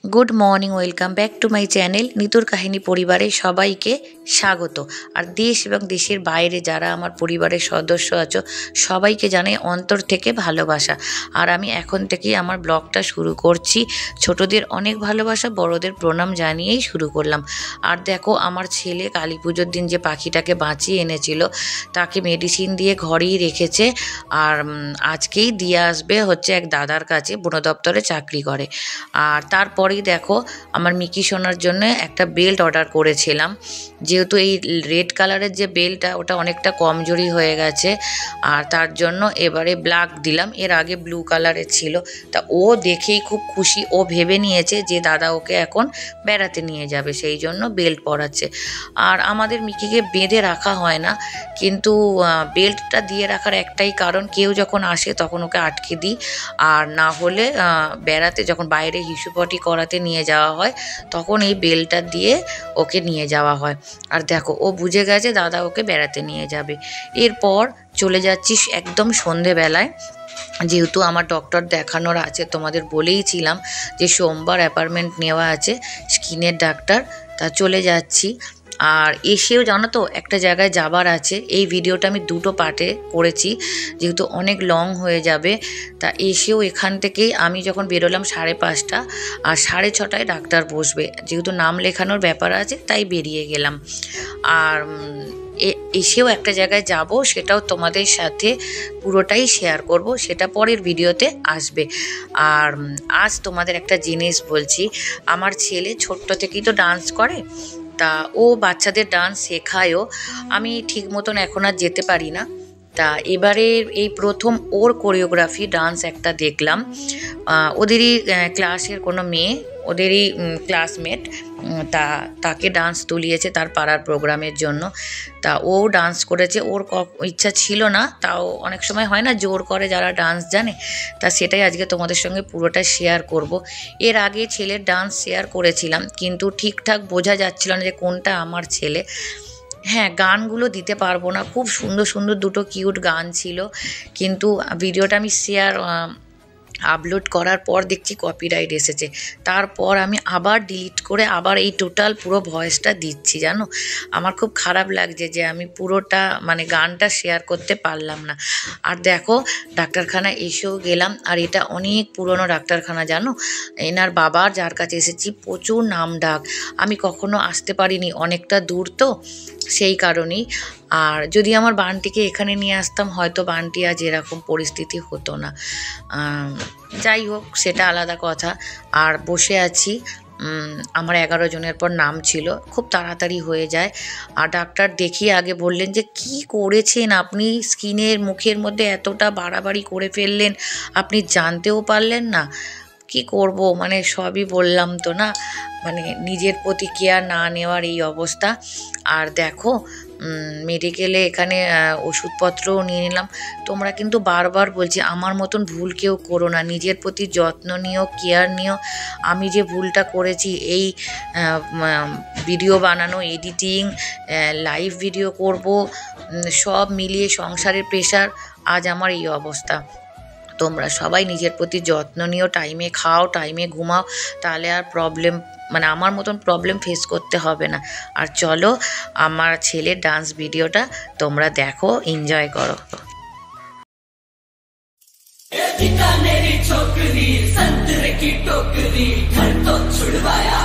Good morning, welcome back to my channel নিতুর কাহিনী পরিবারে সবাইকে স্বাগত। আর দেশ এবং দেশের বাইরে যারা আমার পরিবারের সদস্য আছো সবাইকে জানাই অন্তর থেকে ভালোবাসা। আর আমি এখন থেকেই আমার ব্লগটা শুরু করছি। ছোটদের অনেক ভালোবাসা, বড়দের প্রণাম জানিয়েই শুরু করলাম। আর দেখো, আমার ছেলে কালী পুজোর দিন যে পাখিটাকে বাঁচিয়ে এনেছিল তাকে মেডিসিন দিয়ে ঘরেই রেখেছে। আর আজকেই দিয়ে আসবে হচ্ছে এক দাদার কাছে, বন দপ্তরে চাকরি করে। আর তারপরেই দেখো, আমার মিকি সোনার জন্য একটা বেল্ট অর্ডার করেছিলাম। যেহেতু এই রেড কালারের যে বেল্টটা ওটা অনেকটা কমজোরি হয়ে গেছে, আর তার জন্য এবারে ব্ল্যাক দিলাম। এর আগে ব্লু কালারের ছিল। তা ও দেখেই খুব খুশি, ও ভেবে নিয়েছে যে দাদা ওকে এখন বেড়াতে নিয়ে যাবে, সেই জন্য বেল্ট পরাচ্ছে। আর আমাদের মিকিকে বেঁধে রাখা হয় না, কিন্তু বেল্টটা দিয়ে রাখার একটাই কারণ, কেউ যখন আসে তখন ওকে আটকে দিই। আর না হলে বেড়াতে যখন বাইরে হিসুপটি করাতে নিয়ে যাওয়া হয় তখন এই বেল্টটা দিয়ে ওকে নিয়ে যাওয়া হয়। আর দেখো, ও বুঝে গেছে দাদা ওকে বেড়াতে নিয়ে যাবে। এরপর চলে যাচ্ছি একদম সন্ধেবেলায়, যেহেতু আমার ডক্টর দেখানোর আছে, তোমাদের বলেইছিলাম যে সোমবার অ্যাপয়েন্টমেন্ট নেওয়া আছে স্কিনের ডাক্তার, তা চলে যাচ্ছি। আর এসেও জানো তো একটা জায়গায় যাবার আছে। এই ভিডিওটা আমি দুটো পার্টে করেছি যেহেতু অনেক লং হয়ে যাবে। তা এসেও এখান থেকেই আমি যখন বেরোলাম 5:30, আর 6:30টায় ডাক্তার বসবে, যেহেতু নাম লেখানোর ব্যাপার আছে তাই বেরিয়ে গেলাম। আর এসেও একটা জায়গায় যাব, সেটাও তোমাদের সাথে পুরোটাই শেয়ার করব, সেটা পরের ভিডিওতে আসবে। আর আজ তোমাদের একটা জিনিস বলছি, আমার ছেলে ছোট্ট থেকেই তো ডান্স করে, তা ও বাচ্চাদের ডান্স শেখায়ও। আমি ঠিক মতন এখন আর যেতে পারি না। তা এবারে এই প্রথম ওর কোরিওগ্রাফি ডান্স একটা দেখলাম। ওদেরই ক্লাসের কোনো মেয়ে, ওদেরই ক্লাসমেট, তাকে ডান্স তুলিয়েছে তার পাড়ার প্রোগ্রামের জন্য। তা ও ডান্স করেছে, ওর ইচ্ছা ছিল না, তাও অনেক সময় হয় না জোর করে যারা ডান্স জানে, তা সেটাই আজকে তোমাদের সঙ্গে পুরোটা শেয়ার করব। এর আগে ছেলের ডান্স শেয়ার করেছিলাম, কিন্তু ঠিকঠাক বোঝা যাচ্ছিল না যে কোনটা আমার ছেলে। হ্যাঁ, গানগুলো দিতে পারবো না, খুব সুন্দর সুন্দর দুটো কিউট গান ছিল, কিন্তু ভিডিওটা আমি আপলোড করার পর দেখছি কপিরাইট এসেছে। তারপর আমি আবার ডিলিট করে আবার এই টোটাল পুরো ভয়েসটা দিচ্ছি। জানো, আমার খুব খারাপ লাগছে যে আমি পুরোটা মানে গানটা শেয়ার করতে পারলাম না। আর দেখো, ডাক্তারখানা এসেও গেলাম, আর এটা অনেক পুরনো ডাক্তারখানা। জানো, এনার বাবার যার কাছে এসেছি প্রচুর নাম ডাক, আমি কখনো আসতে পারিনি, অনেকটা দূর তো, সেই কারণেই। আর যদি আমার বানটিকে এখানে নিয়ে আসতাম হয়তো বানটি আজ এরকম পরিস্থিতি হতো না। যাই হোক, সেটা আলাদা কথা। আর বসে আছি, আমার 11 জনের পর নাম ছিল, খুব তাড়াতাড়ি হয়ে যায়। আর ডাক্তার দেখিয়ে আগে বললেন যে কি করেছেন আপনি, স্কিনের মুখের মধ্যে এতটা বাড়াবাড়ি করে ফেললেন, আপনি জানতেও পারলেন না। কি করব, মানে সবই বললাম তো না, মানে নিজের প্রতি কেয়ার না নেওয়ার এই অবস্থা। আর দেখো, মেডিকেলে এখানে ওষুধপত্রও নিয়ে নিলাম। তোমরা কিন্তু বারবার বলছি আমার মতন ভুল কেউ করো না, নিজের প্রতি যত্ন নিও, কেয়ার নিও। আমি যে ভুলটা করেছি, এই ভিডিও বানানো, এডিটিং, লাইভ ভিডিও করব, সব মিলিয়ে সংসারের প্রেশার, আজ আমার এই অবস্থা। তোমরা সবাই নিজের প্রতি যত্ন নিও, টাইমে খাও, টাইমে ঘুমাও, তাহলে আর মানে আমার মতন প্রবলেম ফেস করতে হবে না। আর চলো, আমার ছেলের ডান্স ভিডিওটা তোমরা দেখো, এনজয় করো। मेरी छोकरी संतरे की टोकरी घर तो छुड़वाया